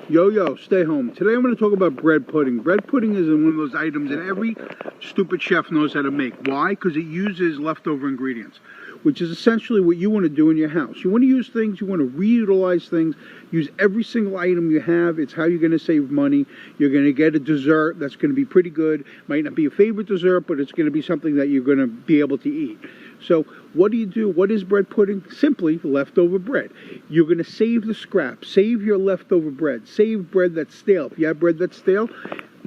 Yo, stay home. Today I'm going to talk about bread pudding. Bread pudding is one of those items that every stupid chef knows how to make. Why? Because it uses leftover ingredients, which is essentially what you want to do in your house. You want to use things, you want to reutilize things, use every single item you have. It's how you're going to save money. You're going to get a dessert that's going to be pretty good. Might not be a favorite dessert, but it's going to be something that you're going to be able to eat. So what do you do? What is bread pudding? Simply leftover bread. You're going to save the scraps. Save your leftover bread. Save bread that's stale. If you have bread that's stale,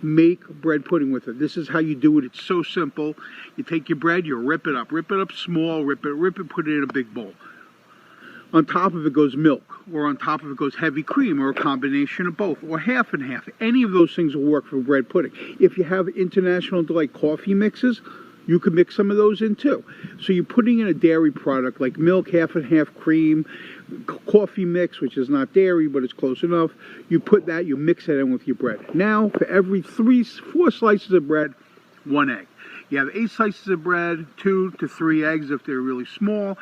make bread pudding with it. This is how you do it. It's so simple. You take your bread, you rip it up small, rip it, put it in a big bowl. On top of it goes milk, or on top of it goes heavy cream, or a combination of both, or half and half. Any of those things will work for bread pudding. If you have International Delight coffee mixes, you can mix some of those in too. So you're putting in a dairy product like milk, half and half cream, coffee mix, which is not dairy, but it's close enough. You put that, you mix it in with your bread. Now, for every 4 slices of bread, 1 egg. You have 8 slices of bread, 2 to 3 eggs if they're really small.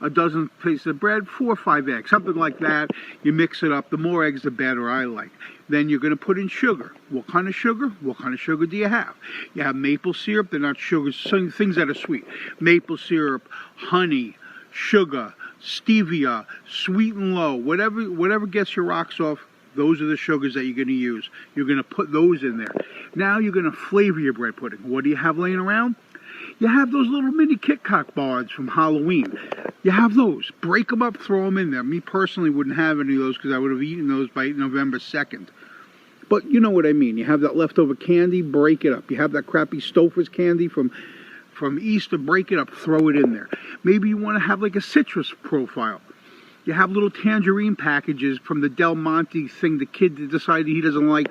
A dozen pieces of bread, 4 or 5 eggs, something like that. You mix it up. The more eggs, the better, I like. Then you're going to put in sugar. What kind of sugar? What kind of sugar do you have? You have maple syrup. They're not sugars, some things that are sweet. Maple syrup, honey, sugar, stevia, sweet and low, whatever gets your rocks off. Those are the sugars that you're going to use. You're going to put those in there. Now you're going to flavor your bread pudding. What do you have laying around? You have those little mini Kit Kat bars from Halloween. You have those. Break them up, throw them in there. Me personally wouldn't have any of those because I would have eaten those by November 2nd. But you know what I mean. You have that leftover candy, break it up. You have that crappy Stouffer's candy from Easter, break it up, throw it in there. Maybe you want to have like a citrus profile. You have little tangerine packages from the Del Monte thing. The kid decided he doesn't like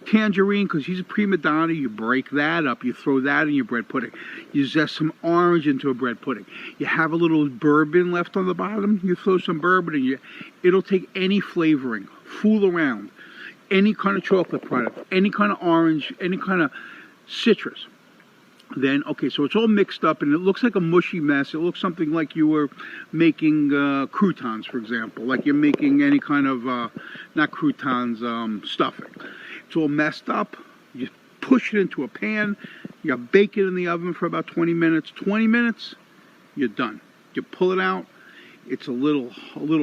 tangerine because he's a prima donna. You break that up, you throw that in your bread pudding. You zest some orange into a bread pudding. You have a little bourbon left on the bottom, you throw some bourbon in. It'll take any flavoring. Fool around. Any kind of chocolate product, any kind of orange, any kind of citrus. Then, okay, so it's all mixed up and it looks like a mushy mess. It looks something like you were making croutons, for example. Like you're making any kind of, not croutons, stuffing. It's all messed up. You push it into a pan. You bake it in the oven for about 20 minutes. 20 minutes, you're done. You pull it out. It's a little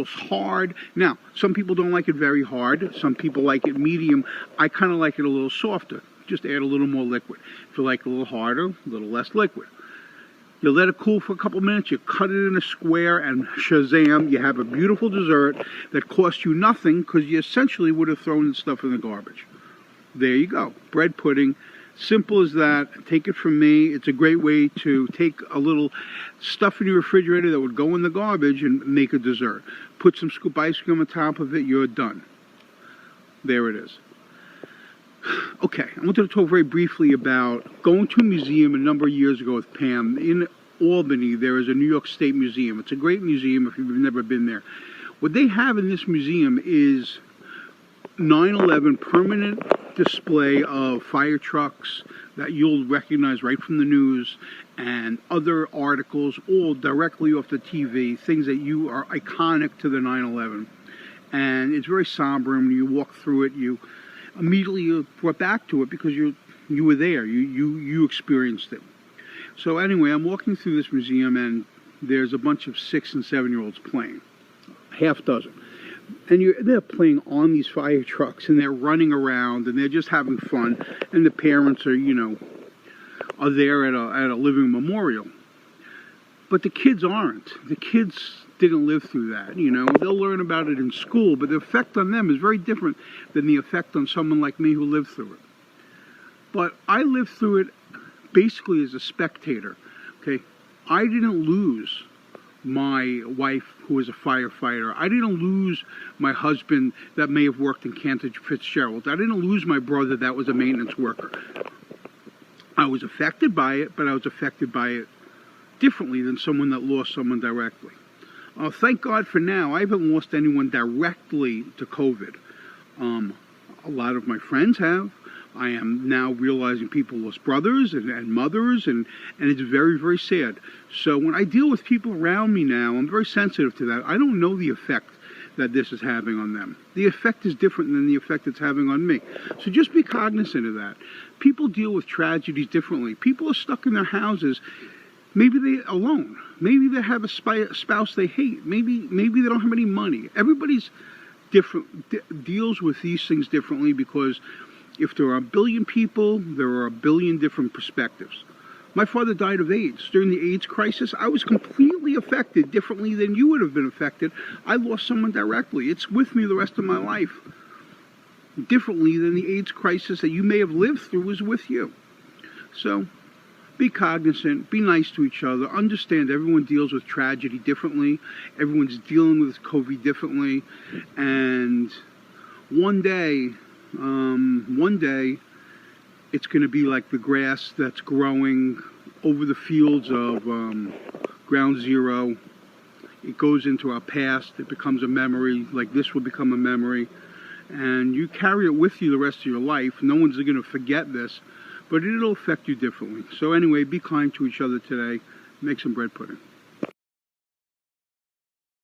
hard. Now, some people don't like it very hard. Some people like it medium. I kind of like it a little softer. Just add a little more liquid. If you like it a little harder, a little less liquid. You let it cool for a couple minutes. You cut it in a square, and shazam, you have a beautiful dessert that costs you nothing because you essentially would have thrown the stuff in the garbage. There you go. Bread pudding. Simple as that. Take it from me. It's a great way to take a little stuff in your refrigerator that would go in the garbage and make a dessert. Put some scoop ice cream on top of it. You're done. There it is. Okay, I wanted to talk very briefly about going to a museum a number of years ago with Pam. In Albany, there is a New York State Museum. It's a great museum if you've never been there. What they have in this museum is 9/11 permanent display of fire trucks that you'll recognize right from the news and other articles, all directly off the TV, things that you are iconic to the 9/11. And it's very somber, and when you walk through it, you immediately are brought back to it because you were there, you experienced it. So anyway, I'm walking through this museum, and there's a bunch of 6- and 7-year-olds playing, half dozen. And they're playing on these fire trucks, and they're running around, and they're just having fun. And the parents are there at a living memorial. But the kids aren't. The kids didn't live through that. They'll learn about it in school, but the effect on them is very different than the effect on someone like me who lived through it. But I lived through it basically as a spectator. Okay, I didn't lose my wife, who was a firefighter. I didn't lose my husband that may have worked in Cantor Fitzgerald. I didn't lose my brother that was a maintenance worker. I was affected by it, but I was affected by it differently than someone that lost someone directly. Thank God for now, I haven't lost anyone directly to COVID. A lot of my friends have. I am now realizing people lost brothers and mothers, and it's very, very sad. So when I deal with people around me now, I'm very sensitive to that. I don't know the effect that this is having on them. The effect is different than the effect it's having on me. So just be cognizant of that. People deal with tragedies differently. People are stuck in their houses. Maybe they're alone. Maybe they have a spouse they hate. Maybe they don't have any money. Everybody's different, deals with these things differently, because if there are a billion people, there are a billion different perspectives. My father died of AIDS. During the AIDS crisis, I was completely affected differently than you would have been affected. I lost someone directly. It's with me the rest of my life. Differently than the AIDS crisis that you may have lived through is with you. So be cognizant, be nice to each other, understand everyone deals with tragedy differently, everyone's dealing with COVID differently, and one day, it's going to be like the grass that's growing over the fields of Ground Zero. It goes into our past, it becomes a memory, like this will become a memory, and you carry it with you the rest of your life. No one's going to forget this, but it'll affect you differently. So anyway, be kind to each other today. Make some bread pudding.